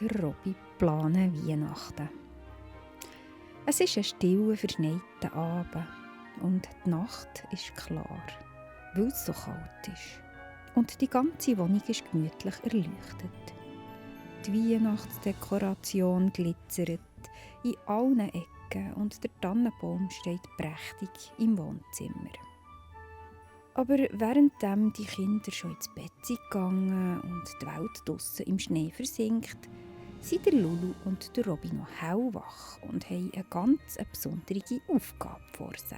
der Robby planen Weihnachten. Es ist ein stiller, verschneiter Abend und die Nacht ist klar, weil es so kalt ist. Und die ganze Wohnung ist gemütlich erleuchtet. Die Weihnachtsdekoration glitzert in allen Ecken und der Tannenbaum steht prächtig im Wohnzimmer. Aber währenddem die Kinder schon ins Bett sind gegangen und die Welt draussen im Schnee versinkt, sind der Lulu und der Robby noch hellwach und haben eine ganz besondere Aufgabe vor sich.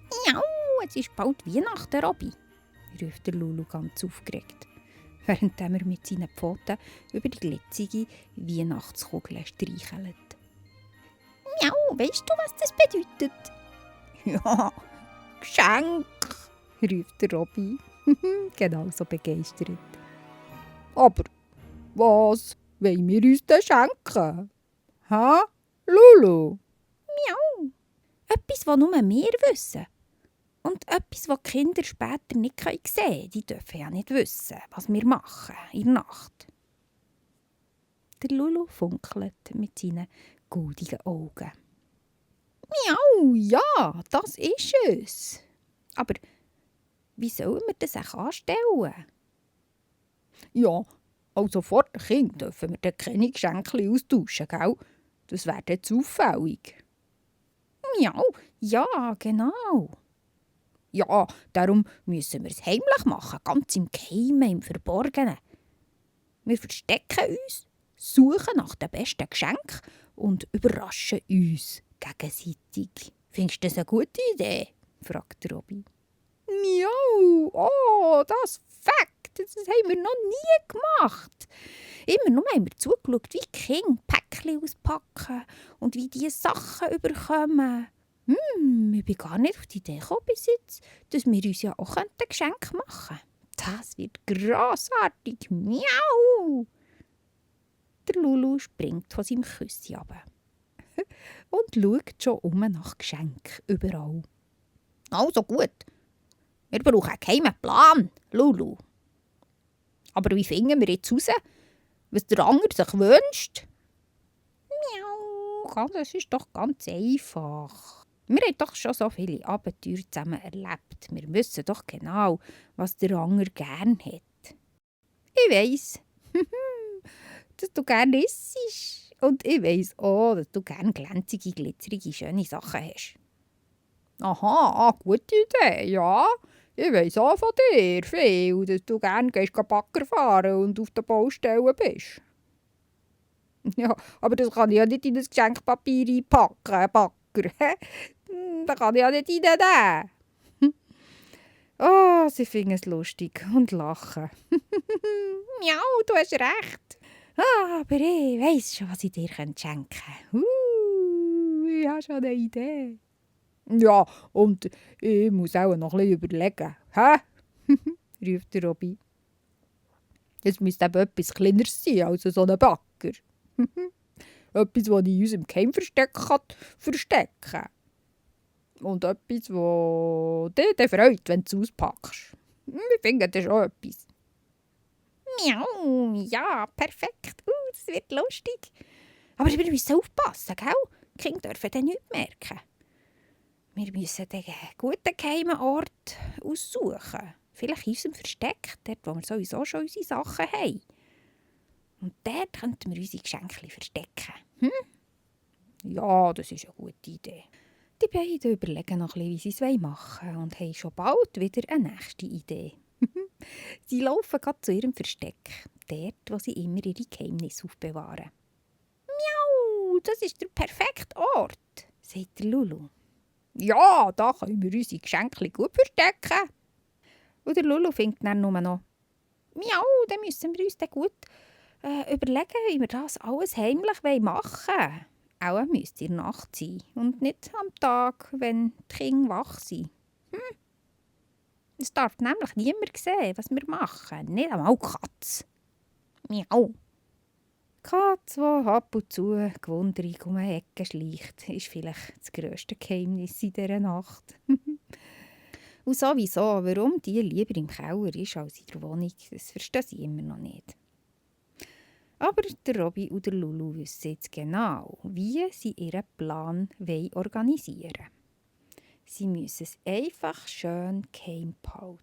«Miau, es ist bald Weihnachten, Robby!» ruft der Lulu ganz aufgeregt, während er mit seinen Pfoten über die glitzige Weihnachtskugel streichelt. «Miau, weisst du, was das bedeutet?» «Ja, Geschenk!» ruft der Robby, genauso begeistert. «Aber was wollen wir uns denn schenken? Hä, Lulu?» «Miau, etwas, das nur wir wissen. Und etwas, das die Kinder später nicht sehen können. Die dürfen ja nicht wissen, was wir machen in der Nacht.» Der Lulu funkelt mit seinen goldigen Augen. «Miau, ja, das ist es. Aber wie sollen wir das auch anstellen?» «Ja, also vor den Kindern dürfen wir dann keine Geschenke austauschen, gell? Das wäre dann zu auffällig.» «Miau, ja, genau.» «Ja, darum müssen wir es heimlich machen, ganz im Geheimen, im Verborgenen. Wir verstecken uns, suchen nach den besten Geschenken und überraschen uns gegenseitig. Findest du das eine gute Idee?» fragt Robby. «Miau, oh, das Fakt, das haben wir noch nie gemacht. Immer nur haben wir zugeschaut, wie die Kinder Päckchen auspacken und wie die Sachen überkommen. Ich bin gar nicht auf die Idee gekommen bis jetzt, dass wir uns ja auch Geschenke machen könnten. Das wird grossartig. Miau!» Der Lulu springt von seinem Küsschen runter und schaut schon nach Geschenken überall. «Also gut, wir brauchen einen geheimen Plan, Lulu. Aber wie finden wir jetzt raus, was der andere sich wünscht?» «Miau, das ist doch ganz einfach. Wir haben doch schon so viele Abenteuer zusammen erlebt. Wir wissen doch genau, was der andere gerne hat. Ich weiss, dass du gerne isst. Und ich weiss auch, dass du gerne glänzige, glitzerige, schöne Sachen hast.» «Aha, gute Idee, ja. Ich weiss auch von dir viel, dass du gerne Bagger fahren und auf den Baustellen bist.» «Ja, aber das kann ich ja nicht in ein Geschenkpapier einpacken, Bagger. Da kann ich ja nicht reinnehmen.» Oh, sie finden es lustig und lachen. «Miau, du hast recht. Aber ich weiss schon, was ich dir schenken könnte. Ich habe schon eine Idee.» «Ja, und ich muss auch noch ein bisschen überlegen. Hä?» ruft der Robby. «Es müsste eben etwas Kleineres sein als so ein Bagger. Etwas, das ich in unserem Geheimversteck verstecken kann. Und etwas, das dich freut, wenn du es auspackst. Wir finden das schon etwas.» «Miau, ja, perfekt. Das wird lustig. Aber wir müssen aufpassen, gell? Die Kinder dürfen dann nichts merken. Wir müssen den guten geheimen Ort aussuchen. Vielleicht in unserem Versteck, dort, wo wir sowieso schon unsere Sachen haben. Und dort könnten wir unsere Geschenke verstecken. Ja, das ist eine gute Idee.» Die beiden überlegen noch ein bisschen, wie sie es machen wollen und haben schon bald wieder eine nächste Idee. Sie laufen gerade zu ihrem Versteck, dort, wo sie immer ihre Geheimnisse aufbewahren. «Miau, das ist der perfekte Ort», sagt der Lulu. «Ja, da können wir unsere Geschenke gut verstecken.» Und der Lulu findet dann nur noch: «Miau, dann müssen wir uns dann gut überlegen, wie wir das alles heimlich machen wollen. Auch müsste in der Nacht sein und nicht am Tag, wenn die Kinder wach sind. Es darf nämlich niemand sehen, was wir machen, nicht einmal die Katze.» «Miau.» Die Katze, die ab und zu gewundrig um eine Ecke schleicht, ist vielleicht das grösste Geheimnis in dieser Nacht. Und sowieso, warum die lieber im Keller ist als in der Wohnung, das verstehen sie immer noch nicht. Aber der Robby und der Lulu wissen jetzt genau, wie sie ihren Plan organisieren wollen. Sie müssen es einfach schön geheim behalten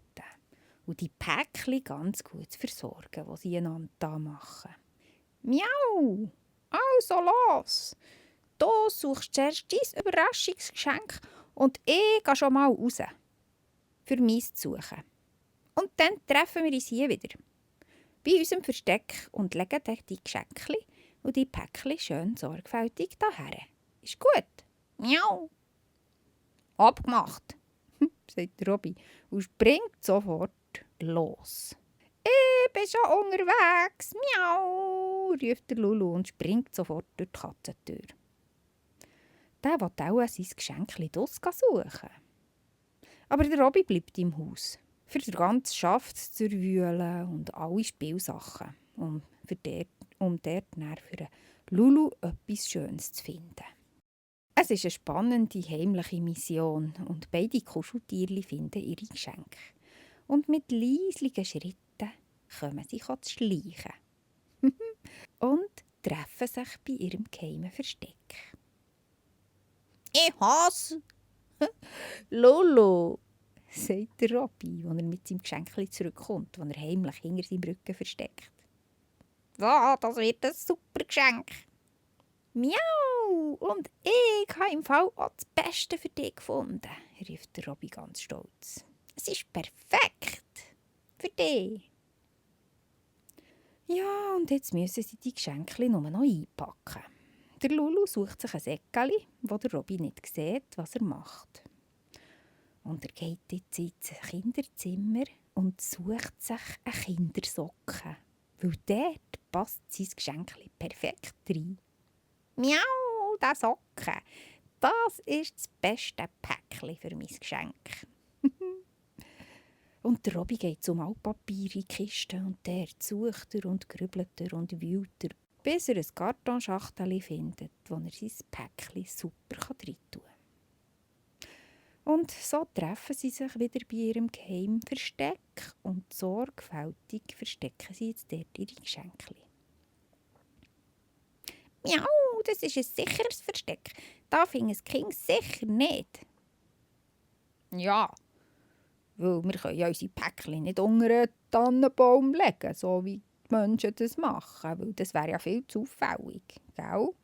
und die Päckchen ganz gut versorgen, die sie einander da machen. Miau! Also los! Du suchst zuerst dein Überraschungsgeschenk und ich gehe schon mal raus, für meins zu suchen. Und dann treffen wir uns hier wieder, bei unserem Versteck und legen dann die Geschenke und die Päckchen schön sorgfältig daher. Ist gut? Miau! Abgemacht, sagt Robby und springt sofort los. Ich bin schon unterwegs, miau, ruft der Lulu und springt sofort durch die Katzentür. Der will auch sein Geschenk draussen suchen. Aber der Robby bleibt im Haus, für den ganzen Schaft zu wühlen und alle Spielsachen, um dort dann für Lulu etwas Schönes zu finden. Es ist eine spannende, heimliche Mission und beide Kuscheltierchen finden ihre Geschenke. Und mit leislichen Schritten kommen sie zu schleichen und treffen sich bei ihrem geheimen Versteck. «Ich hasse Lulu!» sagt der Robby, als er mit seinem Geschenk zurückkommt, das er heimlich hinter seinem Rücken versteckt. «Ja, das wird ein super Geschenk!» «Miau! Und ich habe im Fall auch das Beste für dich gefunden!» rief der Robby ganz stolz. «Es ist perfekt für dich!» Ja, und jetzt müssen sie die Geschenke nur noch einpacken. Der Lulu sucht sich ein Säckchen, wo der Robby nicht sieht, was er macht. Und er geht jetzt ins Kinderzimmer und sucht sich eine Kindersocke, weil dort passt sein Geschenk perfekt rein. «Miau, das Socken, das ist das beste Päckchen für mein Geschenk!» Und der Robby geht zum Altpapier in die Kiste und dort sucht er und grübelt er und wühlt er, bis er ein Kartonschachtel findet, wo er sein Päckchen super reintun kann. Und so treffen sie sich wieder bei ihrem geheimen Versteck und sorgfältig verstecken sie jetzt dort ihre Geschenke. «Miau, das ist ein sicheres Versteck. Da findet das Kind sicher nicht.» «Ja, weil wir können ja unsere Päckchen nicht unter einen Tannenbaum legen, so wie die Menschen das machen, weil das wäre ja viel zu auffällig, gell?»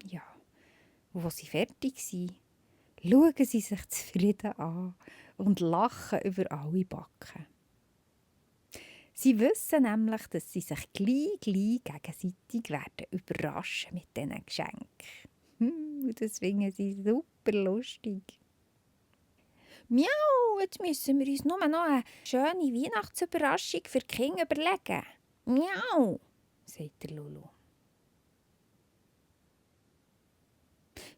Ja, und als sie fertig sind, schauen sie sich zufrieden an und lachen über alle Backen. Sie wissen nämlich, dass sie sich gleich gegenseitig werden überraschen mit diesen Geschenken. Und das finden sie super lustig. «Miau, jetzt müssen wir uns nur noch eine schöne Weihnachtsüberraschung für die Kinder überlegen. Miau», sagt der Lulu.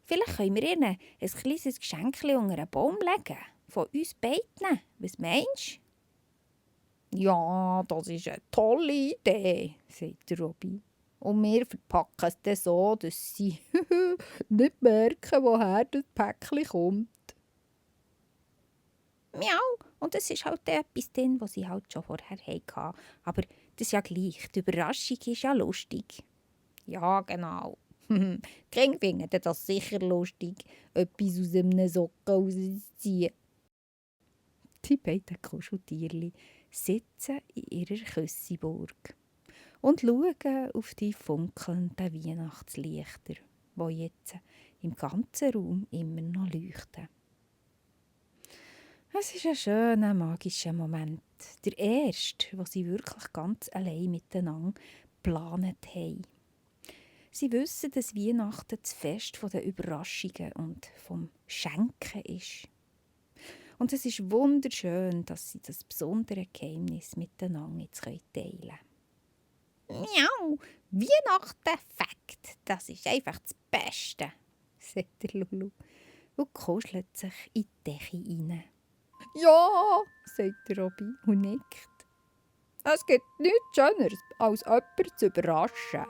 «Vielleicht können wir ihnen ein kleines Geschenk unter einen Baum legen. Von uns beiden. Was meinst du?» «Ja, das ist eine tolle Idee», sagt der Robby. «Und wir verpacken es dann so, dass sie nicht merken, woher das Päckchen kommt.» «Miau, und es ist halt etwas drin, was sie halt schon vorher hatten. Aber das ist ja gleich, die Überraschung ist ja lustig.» «Ja, genau. Die Kinder finden das sicher lustig, etwas aus einem Socken rauszuziehen.» Die beiden Kuscheltierchen sitzen in ihrer Küssiburg und schauen auf die funkelnden Weihnachtslichter, die jetzt im ganzen Raum immer noch leuchten. Es ist ein schöner, magischer Moment. Der erste, wo sie wirklich ganz allein miteinander geplant haben. Sie wissen, dass Weihnachten das Fest der Überraschungen und vom Schenken ist. Und es ist wunderschön, dass sie das besondere Geheimnis miteinander jetzt teilen können. «Miau, Weihnachten Fakt, das ist einfach das Beste», sagt der Lulu und kuschelt sich in die Decke rein. «Ja», sagt der Robby und nickt. «Es gibt nichts Schöneres, als jemanden zu überraschen.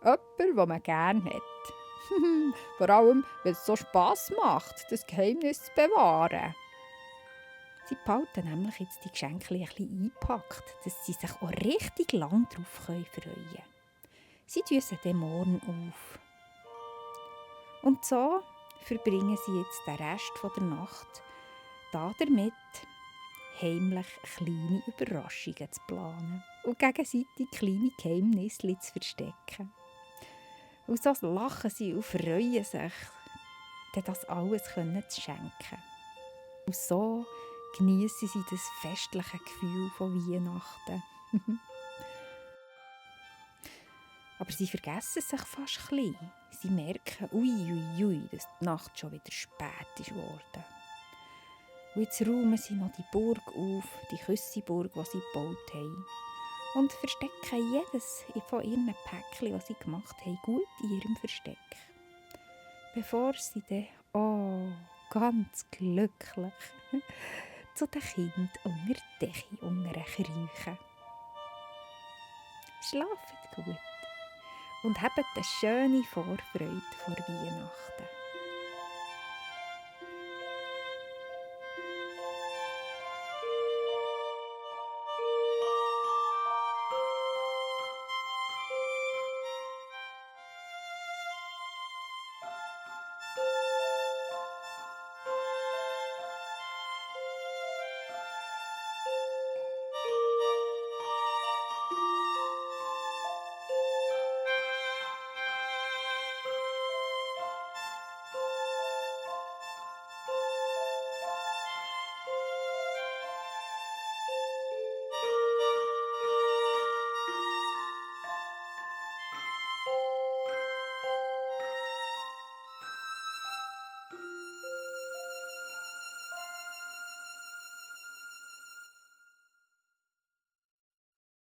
Jemanden, den man gerne hat. Vor allem, weil es so Spass macht, das Geheimnis zu bewahren.» Sie behalten nämlich jetzt die Geschenke ein bisschen eingepackt, dass sie sich auch richtig lang darauf freuen können. Sie tun sie dann morgen auf. Und so verbringen sie jetzt den Rest der Nacht damit, heimlich kleine Überraschungen zu planen und gegenseitig kleine Geheimnisse zu verstecken. Und so lachen sie und freuen sich, das alles zu schenken. Und so genießen sie das festliche Gefühl von Weihnachten. Aber sie vergessen sich fast ein bisschen. Sie merken, dass die Nacht schon wieder spät ist geworden. Und jetzt räumen sie noch die Burg auf, die Küssiburg, die sie gebaut haben. Und verstecken jedes von ihren Päckchen, die sie gemacht haben, gut in ihrem Versteck. Bevor sie dann, ganz glücklich, zu den Kindern unter der Decke kriechen. Schlaft gut und habt eine schöne Vorfreude vor Weihnachten.